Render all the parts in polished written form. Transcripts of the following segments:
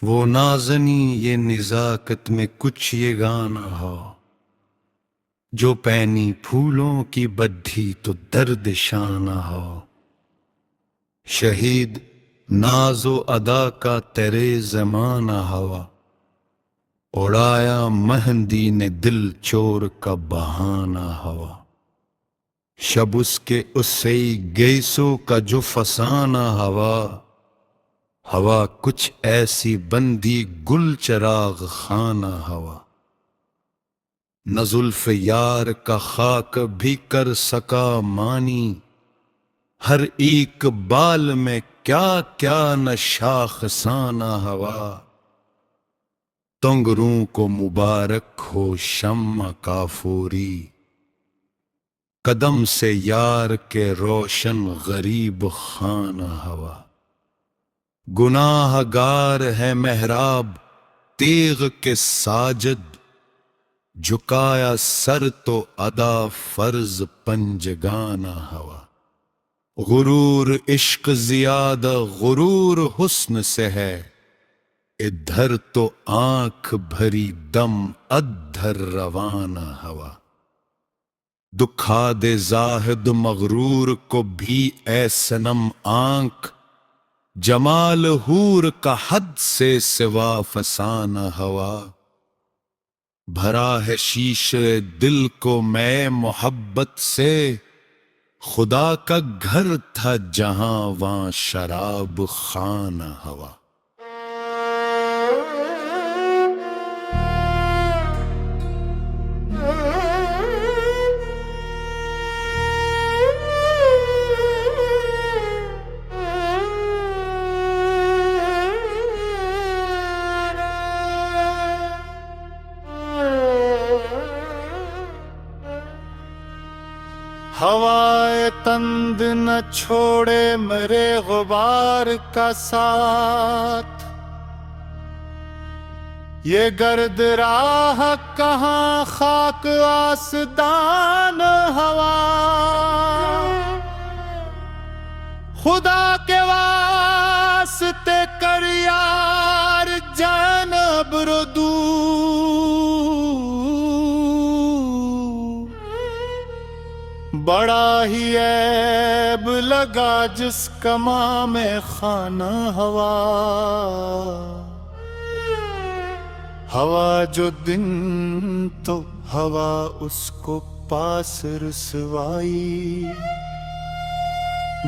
वो नाज़नी ये निज़ाकत में कुछ ये गाना हो, जो पैनी फूलों की बद्धी तो दर्द शाना हो। शहीद नाजो अदा का तेरे ज़माना हवा, उड़ाया मेहंदी ने दिल चोर का बहाना हवा। शब उसके उससे गैसों का जो फसाना हवा, हवा कुछ ऐसी बंदी गुल चराग खाना हवा। न जुल्फ यार का खाक भी कर सका मानी, हर एक बाल में क्या क्या न शाखसाना हवा। तंगरों को मुबारक हो शम्मा काफूरी, कदम से यार के रोशन गरीब खाना हवा। गुनाहगार है मेहराब तेग के साजद, झुकाया सर तो अदा फर्ज पंजगाना हवा। गुरूर इश्क जियादा गुरूर हुस्न से है, इधर तो आंख भरी दम अधर रवाना हवा। दुखा दे जाहिद मगरूर को भी ए सनम आंख, जमाल हूर का हद से सिवा फसाना हवा। भरा है शीशे दिल को मैं मोहब्बत से, खुदा का घर था जहां वहां शराब खाना हवा। हवाए तंद न छोड़े मेरे गुबार का साथ, ये गर्द राह कहाँ खाक आसदान हवा। खुदा के वास्ते कर यार जानब रुदू, बड़ा ही ऐब लगा जिस कमा में खाना हवा। हवा जो दिन तो हवा उसको पास रुसवाई,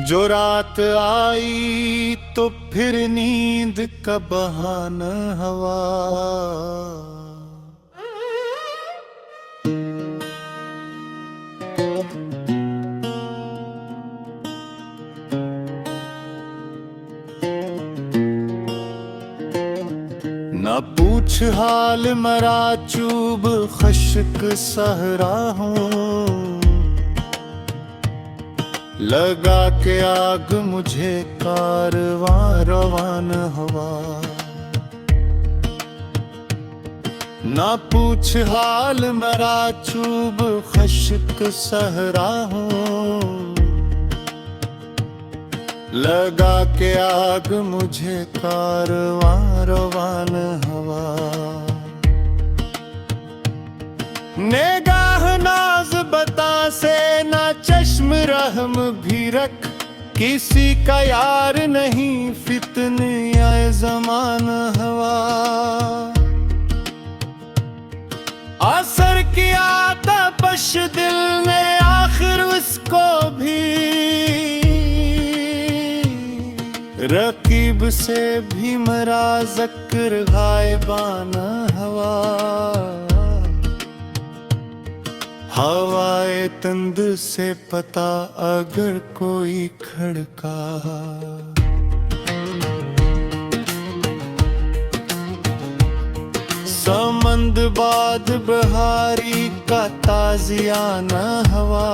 जो रात आई तो फिर नींद का बहाना हवा। न पूछ हाल मरा चूब खश्क सहरा हूँ, लगा के आग मुझे कारवां रवान हवा। न पूछ हाल मरा चूब खश्क सहरा हूँ, लगा के आग मुझे कारवां रवान हवा। निगाह नाज बता से ना चश्म रहम भी रख, किसी का यार नहीं फितने आए ज़मान हवा। असर किया तपश दिल ने आखिर उसको भी, रकीब से भी मरा ज़क्र गायबाना हवा। हवाए तंद से पता अगर कोई खड़का, समंद बाद बहारी का ताजियाना हवा।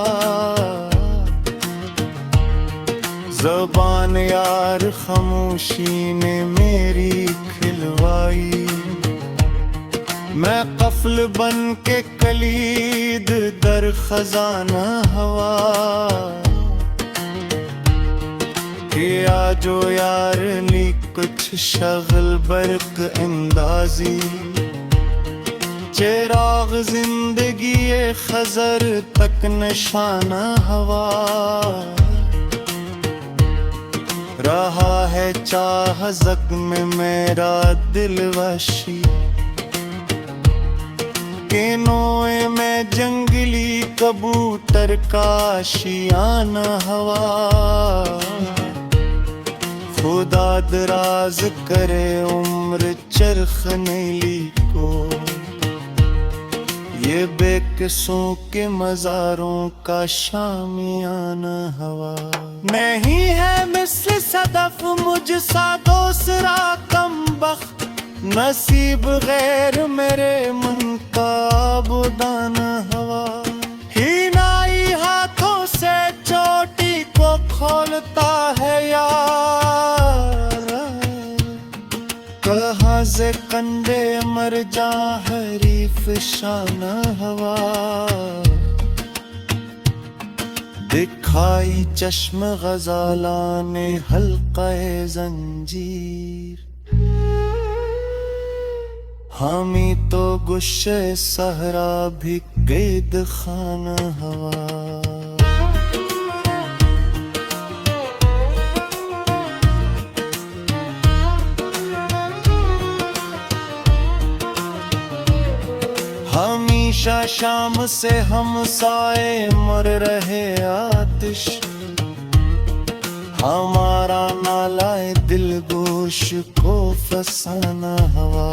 ज़बान यार खामोशी ने मेरी खिलवाई, मैं कफ्ल बन के कलीद दर खजाना हवा। किया जो यार ली कुछ शगल बर्क अंदाजी चिराग जिंदगी खजर तक निशाना हवा रहा है चाह जख्म मेरा दिल वशी केनोए में जंगली कबूतर का आशियाना हवा खुदा दराज करे उम्र चरख नीली को ये बेकसों के मज़ारों का शामियाना हवा नहीं है मिस्र सदफ मुझसा दूसरा कमबख्त नसीब गैर मेरे मन का बुदाना हवा हिनाई हाथों से चोटी को खोलता है यार कहाँ से कंधे मर जा हरीफ शाना हवा दिखाई चश्म गजाला ने हल्क़े जंजीर हामी तो गुस्से सहरा भी कैद खाना हवा हमेशा शाम से हम साए मर रहे आतिश हमारा नालाए दिल गोश को फसाना हवा